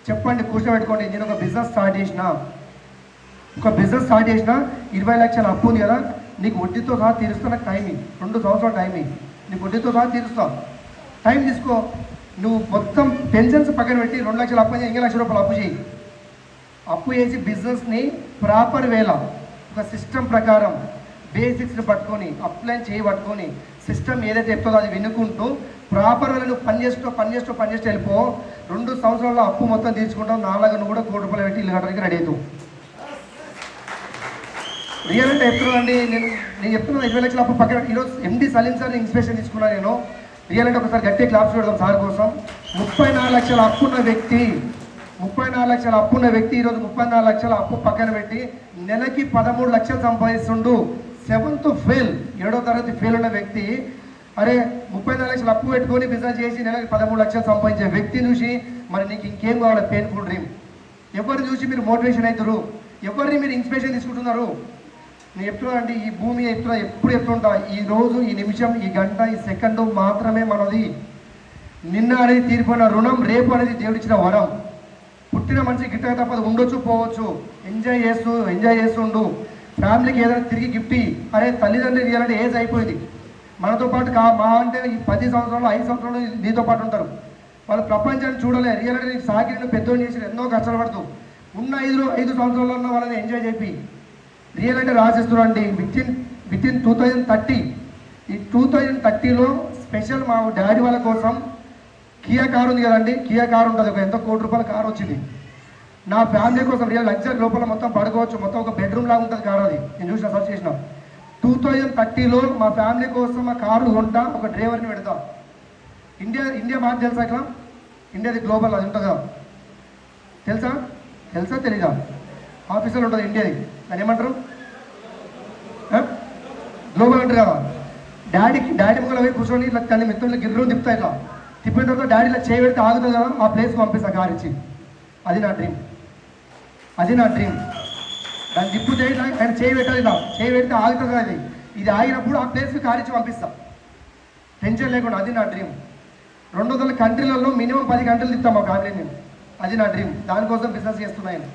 చెప్పండి, కూర్చోబెట్టుకోండి. నేను ఒక బిజినెస్ స్టార్ట్ చేసిన 20 లక్షల అప్పు ఉంది కదా, నీకు వడ్డీతో సహా తీరుస్తా, నాకు టైం 2 సంవత్సరాలు టైం, నీకు వడ్డీతో సహా తీరుస్తా, టైం తీసుకో. నువ్వు మొత్తం టెన్షన్స్ పక్కన పెట్టి 2 లక్షలు అప్పు చేయి, 2 లక్షల రూపాయలు అప్పు చేయి. అప్పు చేసి బిజినెస్ని ప్రాపర్ వేలా ఒక సిస్టమ్ ప్రకారం బేసిక్స్ని పట్టుకొని అప్లైన్ పట్టుకొని సిస్టమ్ ఏదైతే చెప్తుందో అది వినుకుంటూ ప్రాపర్ వేళ నువ్వు పని చేస్తూ వెళ్ళిపో. 2 సంవత్సరాల్లో అప్పు మొత్తం తీర్చుకుంటావు, 4 కూడా ₹1 కోటి పెట్టి ఇల్లు కట్టడానికి రెడీ అవుతావు. రియల్ అంటే చెప్తున్నానండి, నేను చెప్తున్నాను 20 లక్షల అప్పు పక్కన. ఈరోజు ఎండి సలీం సార్ ఇన్స్పిరేషన్ తీసుకున్నాను నేను. రియల్ అంటే ఒకసారి గట్టి క్లాప్స్ పెడదాం సార్ కోసం. 34 లక్షల అప్పున్న వ్యక్తి, 34 లక్షల అప్పున్న వ్యక్తి ఈరోజు 34 లక్షల అప్పు పక్కన పెట్టి నెలకి 13 లక్షలు సంపాదిస్తుండు. 7th ఫెయిల్, 7వ తరగతి ఫెయిల్ ఉన్న వ్యక్తి అరే 34 లక్షలు అప్పు పెట్టుకొని బిజినెస్ చేసి నెలకి 13 లక్షలు సంపాదించే వ్యక్తిని చూసి మరి నీకు ఇంకేం కావాలి? Painful dream. ఎవరిని చూసి మీరు మోటివేషన్ అవుతారు? ఎవరిని మీరు ఇన్స్పిరేషన్ తీసుకుంటున్నారు? నేను చెప్తున్నానండి, ఈ భూమి ఎప్పుడు చెప్తుంటా, ఈ రోజు ఈ నిమిషం ఈ గంట ఈ సెకండ్ మాత్రమే మనది. నిన్న అనేది తీరిపోయిన రుణం, రేపు అనేది దేవుడిచ్చిన వరం. పుట్టిన మనిషి గిట్టక తప్పదు, ఉండొచ్చు పోవచ్చు, ఎంజాయ్ చేస్తుండు. ఫ్యామిలీకి ఏదైనా తిరిగి గిఫ్ట్. అరే తల్లిదండ్రులు ఇవ్వాలంటే ఏజ్ అయిపోయింది. మనతో పాటు మా అంటే ఈ 10 సంవత్సరాలు 5 సంవత్సరాలు నీతో పాటు ఉంటారు. వాళ్ళు ప్రపంచాన్ని చూడలే. రియల్ అంటే నీకు సాగిరిని పెద్దోని చేసి ఎన్నో కష్టాలు పడుతూ ఉన్న 5 సంవత్సరాల్లో ఉన్న వాళ్ళని ఎంజాయ్ చేపి రియల్ అంటే రాసేస్తున్నాండి. వితిన్ 2030, ఈ 2030లో స్పెషల్ మా డాడీ వాళ్ళ కోసం కియా కారు ఉంది కదండి, కియా కారు ఉంటుంది, ఒక ఎంతో ₹1 కోటి కారు వచ్చింది. నా ఫ్యామిలీ కోసం రియల్ లగ్జరీ, లోపల మొత్తం పడుకోవచ్చు, మొత్తం ఒక బెడ్రూమ్ లాగా ఉంటుంది కారు. అది నేను చూసిన, సర్చ్ చేసిన. 2030లో మా ఫ్యామిలీ కోసం మా కారు కొంటా, ఒక డ్రైవర్ని పెడతా. ఇండియా మాట తెలుసా? ఇట్లా ఇండియాది గ్లోబల్ అది ఉంటుందా? తెలుసా తెలీదా? ఆఫీసులో ఉంటుంది ఇండియాది, దాన్ని ఏమంటారు? గ్లోబల్ అంటారు కదా. డాడీ ముక్కలు పోయి కూర్చొని ఇట్లా తన మిత్రులు గిర్రు తిప్పుతా, ఇట్లా తిప్పిన తర్వాత డాడీ ఇలా చేయి పెడితే ఆగుతుంది కదా, ఆ ప్లేస్కి పంపిస్తా కారు ఇచ్చి. అది నా డ్రీమ్. దాన్ని తిప్పుతే ఆయన చేయి పెట్టాలి, ఇలా చేయి పెడితే ఆగుతుంది కదా. ఇది ఆగినప్పుడు ఆ ప్లేస్కి కారు ఇచ్చి పంపిస్తా, టెన్షన్ లేకుండా. అది నా డ్రీమ్. 200 కంట్రీలలో మినిమం 10 గంటలు తిప్తాం మా ఫ్యామిలీ నేను. అది నా డ్రీమ్. దానికోసం బిజినెస్ చేస్తున్నాను.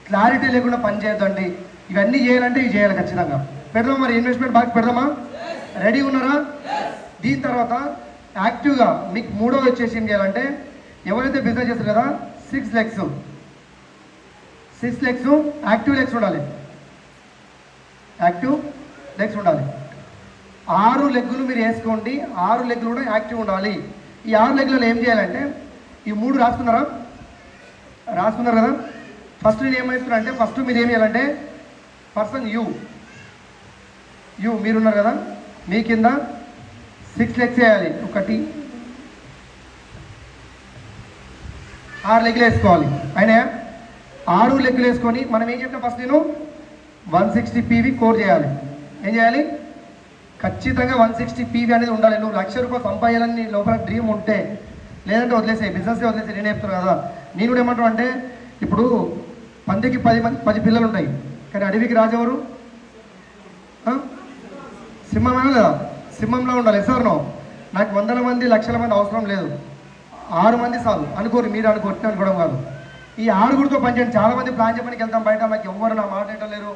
క్లారిటీ లేకుండా పని చేయొద్దండి. ఇవన్నీ చేయాలంటే ఇవి చేయాలి ఖచ్చితంగా. పెడదాం మరి, ఇన్వెస్ట్మెంట్ బాగా పెడదామా? రెడీ ఉన్నారా? దీని తర్వాత యాక్టివ్గా మీకు 3వది వచ్చేసి ఏం చేయాలంటే, ఎవరైతే బిజినెస్ చేస్తారు కదా 6 లెగ్స్ యాక్టివ్ లెగ్స్ ఉండాలి. 6 లెగ్గులు మీరు వేసుకోండి. 6 లెగ్గులు కూడా యాక్టివ్ ఉండాలి. ఈ 6 లెగ్లలో ఏం చేయాలంటే, ఈ 3 రాసుకున్నారు కదా. ఫస్ట్ నేను ఏమవుతున్నా అంటే, ఫస్ట్ మీరు ఏం చేయాలంటే పర్సన్ యూ మీరున్నారు కదా, మీ కింద 6 లెగ్స్ వేయాలి. 1 6 లెగ్లు వేసుకోవాలి. అయినా 6 లెగ్లు వేసుకొని మనం ఏం చెప్పినా ఫస్ట్ నేను 160 PV కోర్ చేయాలి. ఏం చేయాలి? ఖచ్చితంగా 160 PV అనేది ఉండాలి. నువ్వు ₹1,00,000 సంపాదాలని లోపల డ్రీమ్ ఉంటే, లేదంటే వదిలేసే, బిజినెస్ వదిలేసే. నేను చెప్తున్నాను కదా, నేను కూడా ఏమంటాను అంటే, ఇప్పుడు పందికి 10 పిల్లలు ఉంటాయి, కానీ అడవికి రాజెవరు? సింహమేనా లేదా? సింహంలో ఉండాలి. ఎస్ఆర్నో? నాకు వందల మంది లక్షల మంది అవసరం లేదు, 6 మంది చాలు అనుకోరు. మీరు అనుకోరు, అనుకోవడం కాదు. ఈ 6గురితో పనిచేయండి. చాలామంది ప్లాన్ చెప్పడానికి వెళ్తాం బయట, నాకు ఎవరు నా మాట వింటలేరు,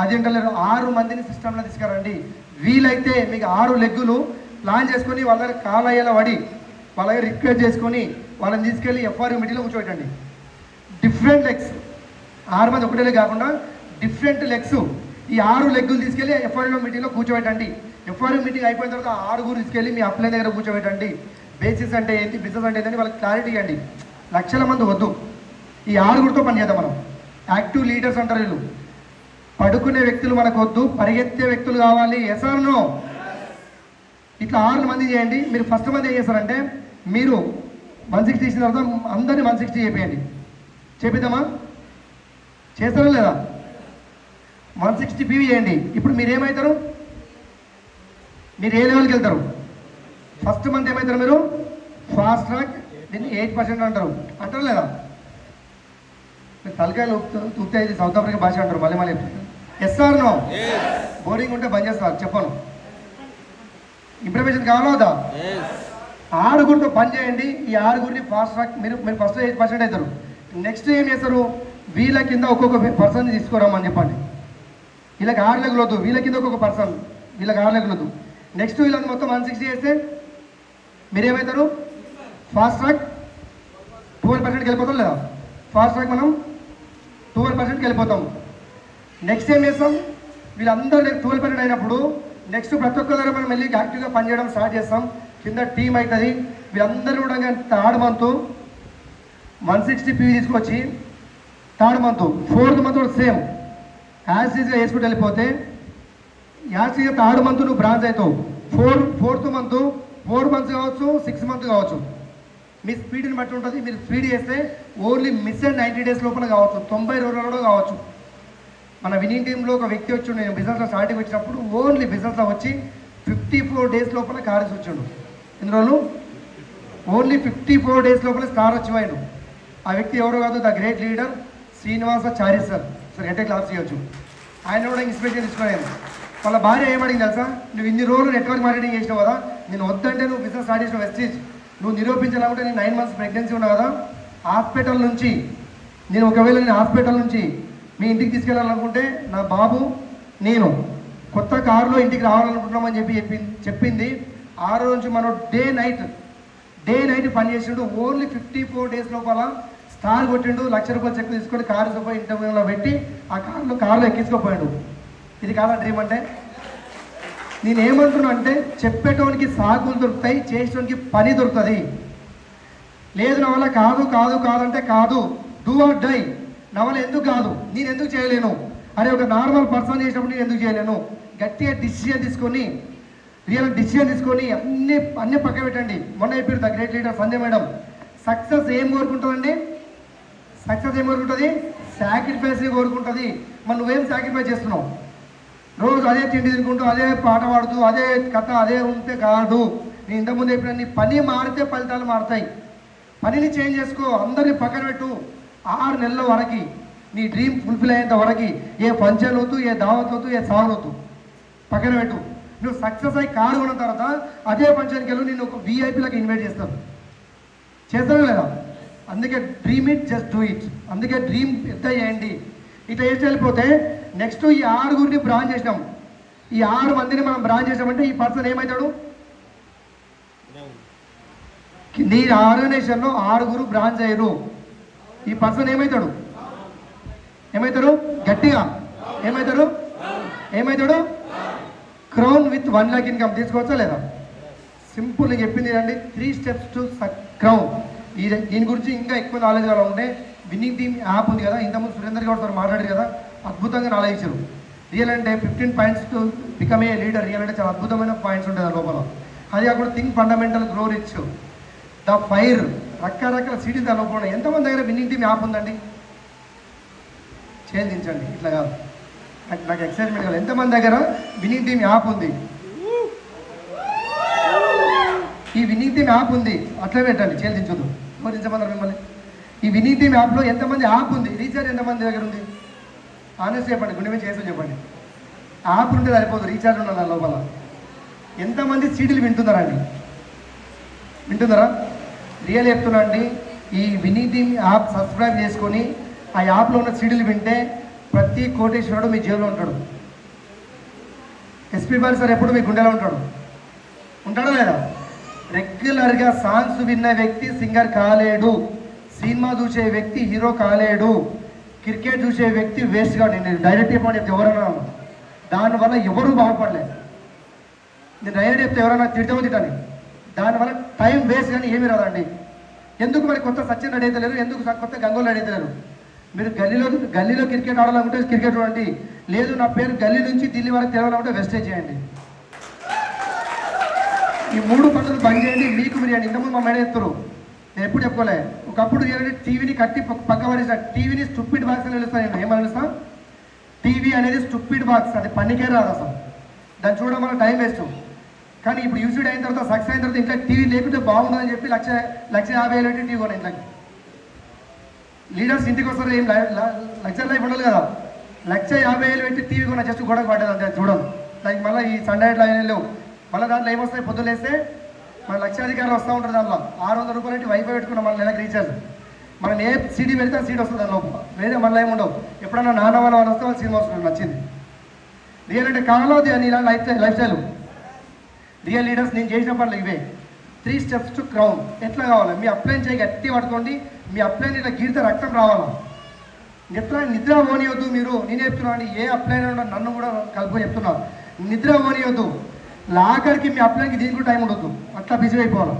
అది వింటలేరు. 6 మందిని సిస్టంలో తీసుకురండి. వీలైతే మీకు 6 లెగ్గులు ప్లాన్ చేసుకొని వాళ్ళ దగ్గర కాలయ్యేలా పడి వాళ్ళ దగ్గర రిక్వెస్ట్ చేసుకొని వాళ్ళని తీసుకెళ్ళి ఎఫ్ఆర్యూ మీటింగ్లో కూర్చోబెట్టండి. డిఫరెంట్ లెగ్స్, 6 మంది ఒకటే లెగ్ కాకుండా డిఫరెంట్ లెగ్స్. ఈ 6 లెగ్గులు తీసుకెళ్ళి ఎఫ్ఆర్యూ మీటింగ్లో కూర్చోబెట్టండి. ఎఫ్ఆర్యూ మీటింగ్ అయిపోయిన తర్వాత 6 తీసుకెళ్ళి మీ అప్లైన్ దగ్గర కూర్చోబెట్టండి. బేసిస్ అంటే ఏంటి, బిజినెస్ అంటే ఏంటని వాళ్ళకి క్లారిటీ ఇవ్వండి. లక్షల మంది వద్దు, ఈ 6గురితో పనిచేద్దాం మనం. యాక్టివ్ లీడర్స్ అంటారు వీళ్ళు. పడుకునే వ్యక్తులు మనకు వద్దు, పరిగెత్తే వ్యక్తులు కావాలి. ఎస్ఆర్నో? ఇట్లా 6 మంది చేయండి. మీరు ఫస్ట్ మంది ఏం చేస్తారంటే, మీరు 160 ఇచ్చిన తర్వాత అందరినీ 160 చేయండి. చేపిద్దామా? చేస్తారా లేదా? 160 పీవీ చేయండి. ఇప్పుడు మీరు ఏమవుతారు, మీరు ఏ లెవెల్కి వెళ్తారు? ఫస్ట్ మంత్ ఏమవుతారు మీరు? ఫాస్ట్ ట్రాక్, దీన్ని 8% అంటారు. అంటారు లేదా? మీరు తలకాయలు ఊపితే ఇది సౌత్ ఆఫ్రికా భాష అంటారు. మళ్ళీ మళ్ళీ ఎస్ఆర్నో? బోరింగ్ ఉంటే బంద్ చేస్తారు, చెప్పను. ఇంప్రమేషన్ కావాలా వద్దా? 6గురితో పని చేయండి. ఈ 6గురిని ఫాస్ట్ ట్రాక్, మీరు ఫస్ట్ 8% అవుతారు. నెక్స్ట్ ఏం చేస్తారు, వీళ్ళ కింద ఒక్కొక్క పర్సన్ తీసుకురామని చెప్పండి. వీళ్ళకి 6 లెగ్గులు వద్దు, వీళ్ళ కింద ఒక్కొక్క పర్సన్, వీళ్ళకి 6 లెగ్గులు వద్దు. నెక్స్ట్ వీళ్ళని మొత్తం 160 చేస్తే మీరేమవుతారు? ఫాస్ట్ ట్రాక్ 12%కి వెళ్ళిపోతాం లేదా? ఫాస్ట్ ట్రాక్ మనం 12%కి వెళ్ళిపోతాం. నెక్స్ట్ ఏం చేస్తాం, వీళ్ళందరూ 12% అయినప్పుడు నెక్స్ట్ ప్రతి ఒక్క దగ్గర మనం వెళ్ళి యాక్టివ్గా పనిచేయడం స్టార్ట్ చేస్తాం. కింద టీం అవుతుంది. వీళ్ళందరూ కూడా 3rd మంత్ 160 పీవీ తీసుకొచ్చి 3rd మంత్ 4th మంత్ కూడా సేమ్ యాసిడ్గా వేసుకుంటూ వెళ్ళిపోతే యాసిడ్గా 3rd మంత్ నువ్వు బ్రాంచ్ అవుతావు. 4th మంత్ 4 మంత్స్ కావచ్చు, 6 మంత్ కావచ్చు. మీ స్పీడ్ని బట్టి ఉంటుంది. మీరు స్పీడ్ చేస్తే ఓన్లీ మిస్ అండ్ 90 డేస్ లోపల కావచ్చు, 90 రోజులలో కావచ్చు. మన వినింగ్ టీంలో ఒక వ్యక్తి వచ్చి, నేను బిజినెస్లో స్టార్టింగ్ వచ్చినప్పుడు ఓన్లీ బిజినెస్లో వచ్చి 54 డేస్ లోపల కారేసి వచ్చాడు. ఎన్ని రోజులు? ఓన్లీ 54 డేస్ లోపల స్టార్ వచ్చిపోయాడు. ఆ వ్యక్తి ఎవరో కాదు, the great leader Srinivasachari sir. గట్టే క్లాస్ చేయొచ్చు. ఆయన కూడా ఇన్స్పిరేషన్ తీసుకున్నాను. వాళ్ళ భార్య ఏమడిగింది తెలుసా, నువ్వు ఇన్ని రోజులు నెట్వర్క్ మార్కెటింగ్ చేసినావు కదా, నేను వద్దంటే నువ్వు బిజినెస్ స్టార్ట్ చేసిన వెస్టేజ్ నువ్వు నిరూపించాలంటే నేను 9 మంత్స్ ప్రెగ్నెన్సీ ఉన్నా కదా, హాస్పిటల్ నుంచి ఒకవేళ నేను హాస్పిటల్ నుంచి మీ ఇంటికి తీసుకెళ్ళాలనుకుంటే నా బాబు నేను కొత్త కారులో ఇంటికి రావాలనుకుంటున్నామని చెప్పింది. ఆ రోజు నుంచి మనం డే నైట్ పని చేసిండు. ఓన్లీ 54 డేస్ లోపల స్టార్ కొట్టిండు. ₹1,00,000 చెక్ తీసుకొని కారు రూపాయి ఇంటర్వ్యూలో పెట్టి ఆ కారులో ఎక్కించుకోపోయాడు. ఇది కాదా డ్రీమ్ అంటే? నేనేమంటున్నా అంటే, చెప్పేటోనికి సాకులు దొరుకుతాయి, చేసేటోనికి పని దొరుకుతుంది. లేదు నా వల్ల కాదంటే కాదు, డూ ఆర్ డై. నా వల్ల ఎందుకు కాదు, నేను ఎందుకు చేయలేను, అరే ఒక నార్మల్ పర్సన్ చేసినప్పుడు నేను ఎందుకు చేయలేను. గట్టిగా డిసిషన్ తీసుకొని అన్నీ పక్క పెట్టండి. మొన్న చెప్పారు the great leader Sanjay madam. Success ఏం కోరుకుంటుందండి? సక్సెస్ ఏం కోరుకుంటుంది? సాక్రిఫైస్ కోరుకుంటుంది. మరి నువ్వేం సాక్రిఫైస్ చేస్తున్నావు? రోజు అదే తిండి తినుకుంటూ, అదే పాట పాడుతూ, అదే కథ అదే ఉంటే కాదు. నేను ఇంతకుముందు చెప్పిన నీ పని మారితే ఫలితాలు మారుతాయి. పనిని చేంజ్ చేసుకో, అందరినీ పక్కన పెట్టు. 6 నెలల వరకు నీ డ్రీమ్ ఫుల్ఫిల్ అయ్యేంత వరకు ఏ ఫంక్షన్ వద్దు, ఏ దావత్ వద్దు, ఏ సాగు వద్దు, పక్కన పెట్టు. నువ్వు సక్సెస్ అయ్యి కారు కొన్న తర్వాత అదే ఫంక్షన్కి వెళ్ళి నేను ఒక వీఐపీలకు ఇన్వైట్ చేస్తాను లేదా? అందుకే dream it, just do it. అందుకే డ్రీమ్ పెద్ద చేయండి. ఇట్లా చేసి వెళ్ళిపోతే నెక్స్ట్ ఈ 6గురిని బ్రాంచ్ చేసినాం. ఈ 6 మందిని మనం బ్రాంచ్ చేసామంటే ఈ పర్సన్ ఏమవుతాడు? నీ ఆర్గనైజేషన్లో 6గురు బ్రాంచ్ అయ్యారు. ఈ పర్సన్ ఏమవుతాడు? గట్టిగా ఏమవుతాడు? క్రౌన్ విత్ 1 lakh ఇన్కమ్ తీసుకోవచ్చా లేదా? సింపుల్. నేను చెప్పింది అండి, 3 steps టు క్రౌన్. దీని గురించి ఇంకా ఎక్కువ నాలెడ్జ్ అలా ఉంటే విన్నింగ్ టీమ్ యాప్ ఉంది కదా, ఇంతకుముందు సురేందర్ గౌడ్ మాట్లాడారు కదా, అద్భుతంగా నాలెడ్జ్ ఇచ్చారు. రియల్ అంటే 15 points to become a leader. Real అంటే చాలా అద్భుతమైన పాయింట్స్ ఉంటాయి ఆ లోపల. అది కాకుండా think fundamental, grow rich, the fire, రకరకాల సిటీస్ దాని లోపల. ఎంతమంది దగ్గర విన్నింగ్ టీమ్ యాప్ ఉందండి? ఛేదించండి, ఇట్లా కాదు. నాకు ఎక్సైట్మెంట్ కాదు. ఎంతమంది దగ్గర విన్నింగ్ టీమ్ యాప్ ఉంది? ఈ విన్నింగ్ టీమ్ యాప్ ఉంది, అట్లా పెట్టండి, ఛేదించదు. బోధించమన్నారు మిమ్మల్ని. ఈ విన్నింగ్ టీమ్ యాప్లో ఎంతమంది యాప్ ఉంది? రీఛార్జ్ ఎంతమంది దగ్గర ఉంది? ఆనెస్ట్ చెప్పండి, గుండె మీద చేసి చెప్పండి. యాప్ ఉంటే సరిపోదు, రీఛార్జ్ ఉన్నది దాని లోపల. ఎంతమంది సీడీలు వింటున్నారండి? వింటున్నారా? రియల్ చెప్తున్నా అండి, ఈ వినీతి యాప్ సబ్స్క్రైబ్ చేసుకొని ఆ యాప్లో ఉన్న సీడీలు వింటే ప్రతి కోటేశ్వరుడు మీ జేబులో ఉంటాడు. ఎస్పీ బాలు సార్ ఎప్పుడు మీ గుండెలో ఉంటాడు. ఉంటాడా లేదా? రెగ్యులర్గా సాంగ్స్ విన్న వ్యక్తి సింగర్ కాలేడు, సినిమా చూసే వ్యక్తి హీరో కాలేడు, క్రికెట్ చూసే వ్యక్తి వేస్ట్గా. నేను డైరెక్ట్ చెప్పండి, చెప్తే ఎవరైనా దానివల్ల ఎవరు బాగుపడలేదు. నేను డైరెక్ట్ చెప్తే ఎవరైనా తిట్టని దానివల్ల టైం వేస్ట్ కానీ ఏమీ రాదండి. ఎందుకు మరి కొత్త సచిన్ రెడీ అవుతలేరు? ఎందుకు కొత్త గంగోలు రెడీ అవుతలేరు? మీరు గల్లీలో క్రికెట్ ఆడాలనుకుంటే క్రికెట్ చూడండి, లేదు నా పేరు గల్లీ నుంచి ఢిల్లీ వరకు తెలవాలంటే వెస్టేజ్ చేయండి. ఈ 3 పనులు బంద్ చేయండి. మీకు మీరు ఇంతకుముందు మా మేడ ఎత్తురు, నేను ఎప్పుడు చెప్పుకోలే. ఒకప్పుడు టీవీని కట్టి పక్క పడేసిన టీవీని స్టూపిడ్ బాక్స్ అని పిలుస్తాను. నేను ఏమని పిలుస్తాను? టీవీ అనేది స్టూపిడ్ బాక్స్, అది పనికే రాదు అసలు. దాన్ని చూడడం వల్ల టైం వేస్ట్. కానీ ఇప్పుడు యూసీడ్ అయిన తర్వాత సక్సెస్ అయిన తర్వాత ఇంట్లో టీవీ లేకుంటే బాగుంటుందని చెప్పి 1,50,000 పెట్టి టీవీ కొనే ఇంట్లోకి. లీడర్స్ ఇంటికి వస్తారు, ఏం లక్ష లైఫ్ ఉండాలి కదా, 1,50,000 పెట్టి టీవీ కొన్న జస్ట్ గొడవ పడ్డది అంతే. చూడడం లైక్ మళ్ళీ ఈ సండే లైన్ లేవు. మళ్ళీ దాంట్లో ఏమొస్తాయి? పొద్దులేస్తే మన లక్షాధికారులు వస్తూ ఉంటారు. దాంట్లో 600 రూపాయలు పెట్టి వైఫై పెట్టుకున్నాం, మన నెలకు రీఛార్జ్. మనం ఏ సీడీ పెడితే సీడ్ వస్తుంది దాని లోపల, వేరే మళ్ళీ ఏమి ఉండవు. ఎప్పుడన్నా నాన్న వాళ్ళు వస్తే వాళ్ళు సినిమా వస్తుంది నచ్చింది. రియల్ అంటే కావాలి అని ఇలా లైఫ్ స్టైల్. రియల్ లీడర్స్ నేను చేసిన పనులు ఇవే. 3 స్టెప్స్ టు క్రౌన్. ఎట్లా కావాలి? మీ అప్లైన్ చేయి గట్టి పట్టుకోండి, మీ అప్లైన్ ఇట్లా గీరితే రక్తం రావాలా. ఎట్లా నిద్ర పోనీయొద్దు మీరు. నేను చెప్తున్నాను, ఏ అప్లైన్ నన్ను కూడా కలుపు చెప్తున్నాను, నిద్ర పోనీయొద్దు. లాగర్కి మీ అప్లైన్కి దీనికి కూడా టైం ఉండొద్దు. అట్లా బిజీ అయిపోవాలి,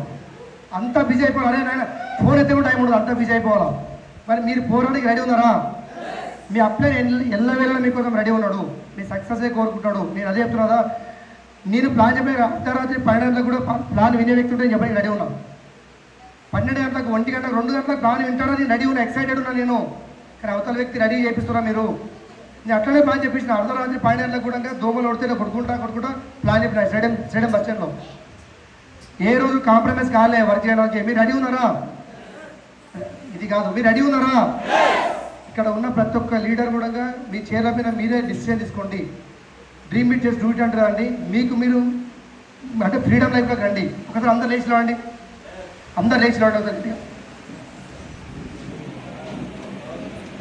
అంత బిజీ అయిపోవాలి. అరే నాయన ఫోన్ ఎత్తే కూడా టైం ఉండదు, అంత బిజీ అయిపోవాలా. మరి మీరు పోరానికి రెడీ ఉన్నారా? మీ అప్లైన్ ఎల్లవేళ మీకోసం రెడీ ఉన్నాడు, మీ సక్సెసే కోరుకుంటాడు. నేను అదే చెప్తున్నా, నేను ప్లాన్ చెప్పిన అర్ధరాత్రి 12 గంటలకు కూడా ప్లాన్ వినే వ్యక్తి ఉంటే చెప్పడానికి రెడీ ఉన్నాను. 12 గంటలకు, 1 గంట, 2 గంటలకు ప్లాన్ వింటాడో నేను రెడీ ఉన్నా, ఎక్సైటెడ్ ఉన్నా నేను. కానీ అవతల వ్యక్తి రెడీ చేపిస్తున్నా మీరు. నేను అట్లనే ప్లాన్ చెప్పించిన. అర్ధరాత్రి 12 గంటలకు కూడా దోమలు కొడితే కొట్టుకుంటా ప్లాన్ చెప్పిన స్టేడియం బస్ స్టాండ్లో. ఏ రోజు కాంప్రమైజ్ కాలే వర్క్ చేయడానికి. మీరు రెడీ ఉన్నారా? ఇది కాదు, మీరు రెడీ ఉన్నారా? ఇక్కడ ఉన్న ప్రతి ఒక్క లీడర్ కూడా మీ చైర్ల మీద మీరే డిసిషన్ తీసుకోండి. డ్రీమ్ మీట్ చేసి డూ ఇట్ అంటారా అండి. మీకు మీరు అంటే ఫ్రీడమ్ లైఫ్లోకి రండి. ఒకసారి అందరు లేచిలో అండి, అందరు లేచిలో అండి, ఒకసారి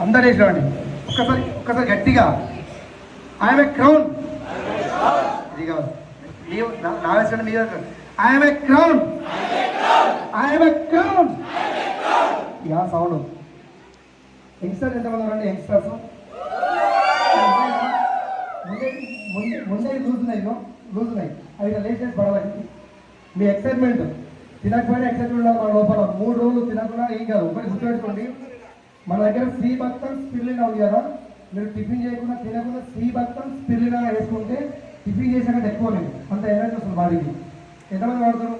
అందరు లేచిలో అండి. ఒక్కసారి గట్టిగా ఐఎమ్ ఏ క్రౌన్. ఇది కాదు, నా వేసిన మీద I'm a crown, I'm a crown. Yeah sound. Youngsters ఎంతమంది ఉన్నారండి? యంగ్స్టర్స్ ముందే లూజ్ ఉన్నాయి అవి లేచేసి పడాలి. మీ ఎక్సైట్మెంట్ తినకపోయినా ఎక్సైట్మెంట్ ఉండాలి మన లోపల. 3 రోజులు తినకుండా ఏం కాదు. ఒకటి గుర్తుపెట్టుకోండి, మన దగ్గర శ్రీభక్తం స్పిర్లినా ఉంది కదా, మీరు టిఫిన్ చేయకుండా తినకుండా శ్రీభక్తం స్పిర్లినా వేసుకుంటే టిఫిన్ చేసాకంటే ఎక్కువ లేదు, అంత ఎనర్జీ వస్తుంది బాడీకి. ఎంతమంది వాడతారు?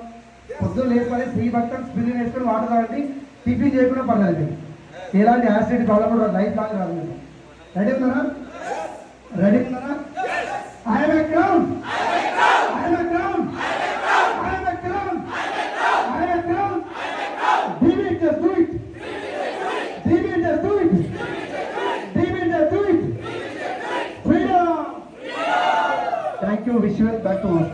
పొద్దున్న లేకపోతే శ్రీభక్తం స్పిర్లినా వేసుకొని వాడతారండి. టిఫిన్ చేయకుండా పర్లేదు, ఎలాంటి యాసిడ్ ప్రాబ్లం కూడా లైఫ్ లాంగ్ రాదు. మీరు రెడీ ఉన్నారా? రెడీ ఉన్నారా? I'm a crown, I'm a crown, I'm a crown, I'm a crown. Dream it, just do it. Dream it, just do it. Dream it, just do it. Freedom. Thank you. Wish you well. Back to work.